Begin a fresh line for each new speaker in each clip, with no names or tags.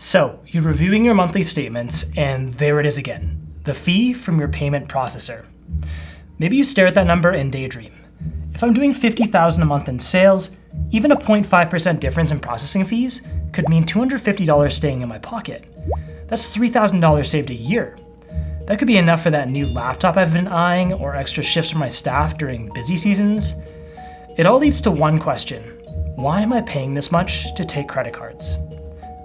So you're reviewing your monthly statements, and there it is again, the fee from your payment processor. Maybe you stare at that number and daydream. If I'm doing $50,000 a month in sales, even a 0.5% difference in processing fees could mean $250 staying in my pocket. That's $3,000 saved a year. That could be enough for that new laptop I've been eyeing or extra shifts for my staff during busy seasons. It all leads to one question: why am I paying this much to take credit cards?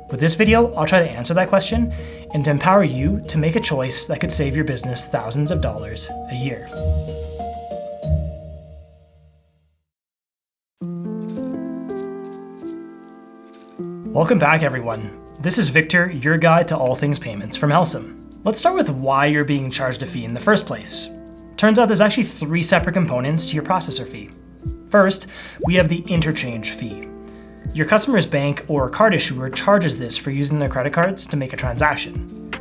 With this video, I'll try to answer that question and to empower you to make a choice that could save your business thousands of dollars a year. Welcome back, everyone. This is Victor, your guide to all things payments from Helcim. Let's start with why you're being charged a fee in the first place. Turns out there's actually 3 separate components to your processor fee. First, we have the interchange fee. Your customer's bank or card issuer charges this for using their credit cards to make a transaction.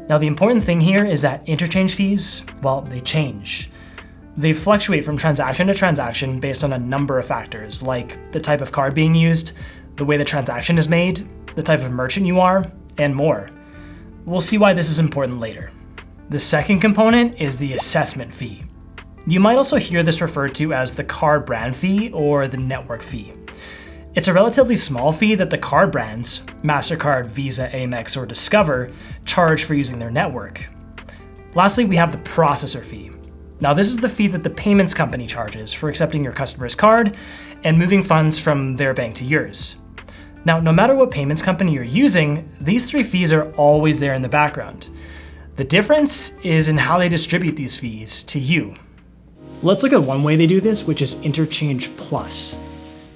Now, the important thing here is that interchange fees, well, they change. They fluctuate from transaction to transaction based on a number of factors, like the type of card being used, the way the transaction is made, the type of merchant you are, and more. We'll see why this is important later. The second component is the assessment fee. You might also hear this referred to as the card brand fee or the network fee. It's a relatively small fee that the card brands, MasterCard, Visa, Amex, or Discover, charge for using their network. Lastly, we have the processor fee. Now, this is the fee that the payments company charges for accepting your customer's card and moving funds from their bank to yours. Now, no matter what payments company you're using, these 3 fees are always there in the background. The difference is in how they distribute these fees to you. Let's look at one way they do this, which is Interchange Plus.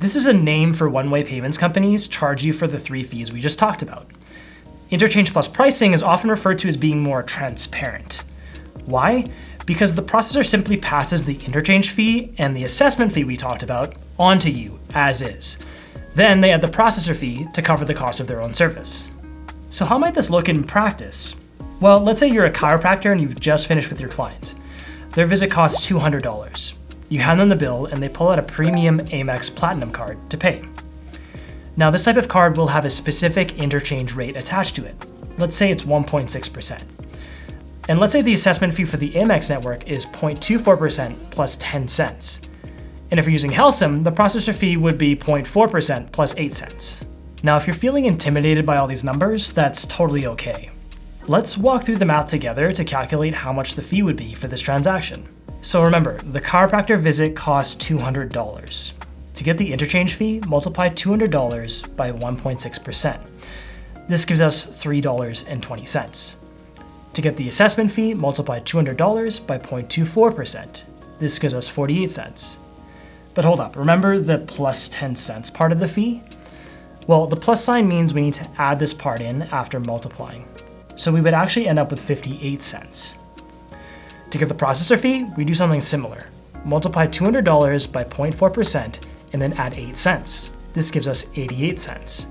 This is a name for one-way payments companies charge you for the 3 fees we just talked about. Interchange Plus pricing is often referred to as being more transparent. Why? Because the processor simply passes the interchange fee and the assessment fee we talked about onto you as is. Then they add the processor fee to cover the cost of their own service. So how might this look in practice? Well, let's say you're a chiropractor and you've just finished with your client. Their visit costs $200. You hand them the bill and they pull out a premium Amex Platinum card to pay. Now, this type of card will have a specific interchange rate attached to it. Let's say it's 1.6%. And let's say the assessment fee for the Amex network is 0.24% plus 10 cents. And if you're using Helcim, the processor fee would be 0.4% plus 8 cents. Now, if you're feeling intimidated by all these numbers, that's totally okay. Let's walk through the math together to calculate how much the fee would be for this transaction. So remember, the chiropractor visit costs $200. To get the interchange fee, multiply $200 by 1.6%. This gives us $3.20. To get the assessment fee, multiply $200 by 0.24%. This gives us 48 cents. But hold up, remember the plus 10 cents part of the fee? Well, the plus sign means we need to add this part in after multiplying. So we would actually end up with 58 cents. To get the processor fee, we do something similar. Multiply $200 by 0.4% and then add 8 cents. This gives us 88 cents.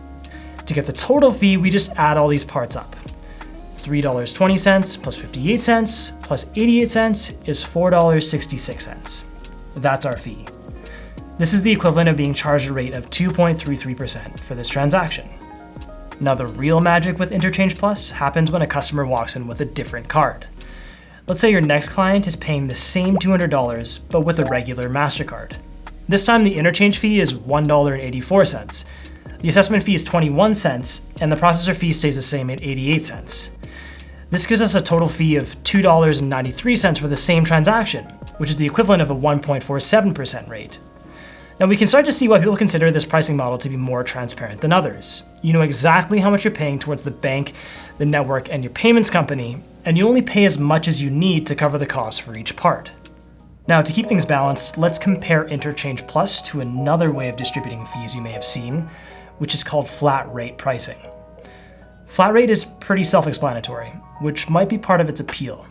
To get the total fee, we just add all these parts up. $3.20 plus 58 cents plus 88 cents is $4.66. That's our fee. This is the equivalent of being charged a rate of 2.33% for this transaction. Now, the real magic with Interchange Plus happens when a customer walks in with a different card. Let's say your next client is paying the same $200, but with a regular MasterCard. This time, the interchange fee is $1.84. The assessment fee is 21 cents, and the processor fee stays the same at 88 cents. This gives us a total fee of $2.93 for the same transaction, which is the equivalent of a 1.47% rate. Now, we can start to see why people consider this pricing model to be more transparent than others. You know exactly how much you're paying towards the bank, the network, and your payments company, and you only pay as much as you need to cover the cost for each part. Now, to keep things balanced, let's compare Interchange Plus to another way of distributing fees you may have seen, which is called flat rate pricing. Flat rate is pretty self-explanatory, which might be part of its appeal.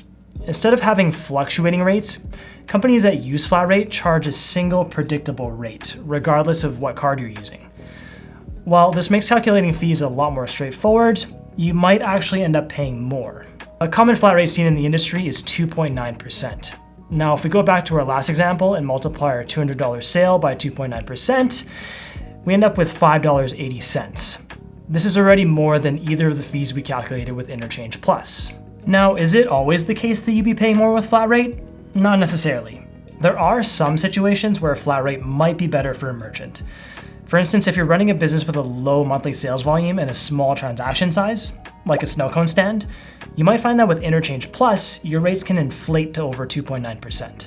Instead of having fluctuating rates, companies that use flat rate charge a single predictable rate, regardless of what card you're using. While this makes calculating fees a lot more straightforward, you might actually end up paying more. A common flat rate seen in the industry is 2.9%. Now, if we go back to our last example and multiply our $200 sale by 2.9%, we end up with $5.80. This is already more than either of the fees we calculated with Interchange Plus. Now, is it always the case that you'd be paying more with flat rate? Not necessarily. There are some situations where a flat rate might be better for a merchant. For instance, if you're running a business with a low monthly sales volume and a small transaction size, like a snow cone stand, you might find that with Interchange Plus, your rates can inflate to over 2.9%.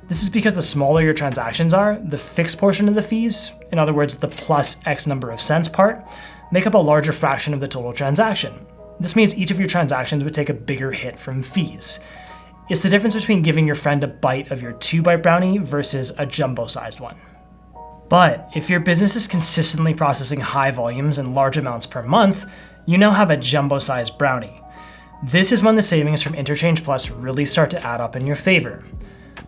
This is because the smaller your transactions are, the fixed portion of the fees, in other words, the plus X number of cents part, make up a larger fraction of the total transaction. This means each of your transactions would take a bigger hit from fees. It's the difference between giving your friend a bite of your 2-bite brownie versus a jumbo-sized one. But if your business is consistently processing high volumes and large amounts per month, you now have a jumbo-sized brownie. This is when the savings from Interchange Plus really start to add up in your favor.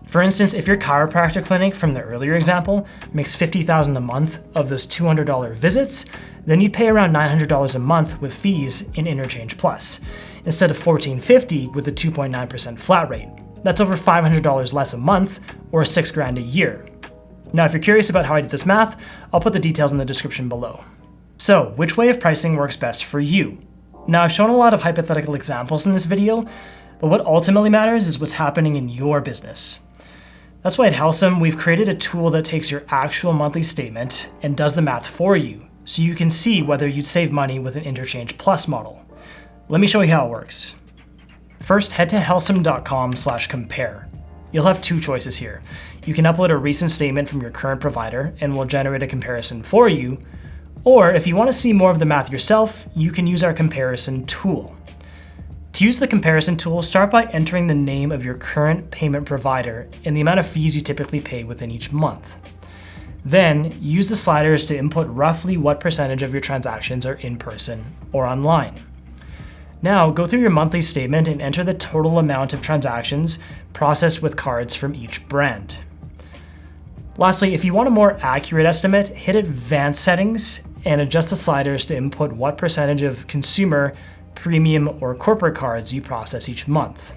For instance, if your chiropractor clinic from the earlier example makes $50,000 a month of those $200 visits, then you'd pay around $900 a month with fees in Interchange Plus, instead of $1,450 with a 2.9% flat rate. That's over $500 less a month, or $6,000 a year. Now, if you're curious about how I did this math, I'll put the details in the description below. So, which way of pricing works best for you? Now, I've shown a lot of hypothetical examples in this video, but what ultimately matters is what's happening in your business. That's why at Helcim, we've created a tool that takes your actual monthly statement and does the math for you, so you can see whether you'd save money with an Interchange Plus model. Let me show you how it works. First, head to helcim.com/compare. You'll have two choices here. You can upload a recent statement from your current provider and we'll generate a comparison for you, or if you want to see more of the math yourself, you can use our comparison tool. To use the comparison tool, start by entering the name of your current payment provider and the amount of fees you typically pay within each month. Then, use the sliders to input roughly what percentage of your transactions are in person or online. Now, go through your monthly statement and enter the total amount of transactions processed with cards from each brand. Lastly, if you want a more accurate estimate, hit Advanced Settings and adjust the sliders to input what percentage of consumer, premium, or corporate cards you process each month.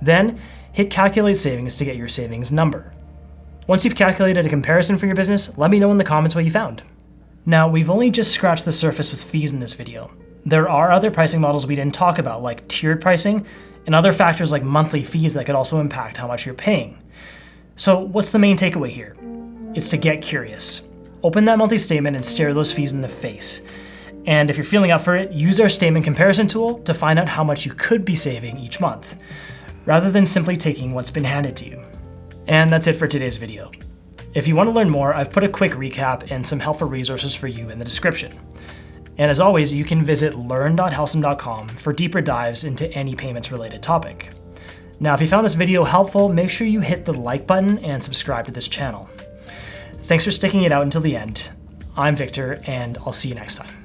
Then, hit Calculate Savings to get your savings number. Once you've calculated a comparison for your business, let me know in the comments what you found. Now, we've only just scratched the surface with fees in this video. There are other pricing models we didn't talk about, like tiered pricing, and other factors like monthly fees that could also impact how much you're paying. So what's the main takeaway here? It's to get curious. Open that monthly statement and stare those fees in the face. And if you're feeling up for it, use our statement comparison tool to find out how much you could be saving each month, rather than simply taking what's been handed to you. And that's it for today's video. If you want to learn more, I've put a quick recap and some helpful resources for you in the description. And as always, you can visit learn.helcim.com for deeper dives into any payments related topic. Now, if you found this video helpful, make sure you hit the like button and subscribe to this channel. Thanks for sticking it out until the end. I'm Victor, and I'll see you next time.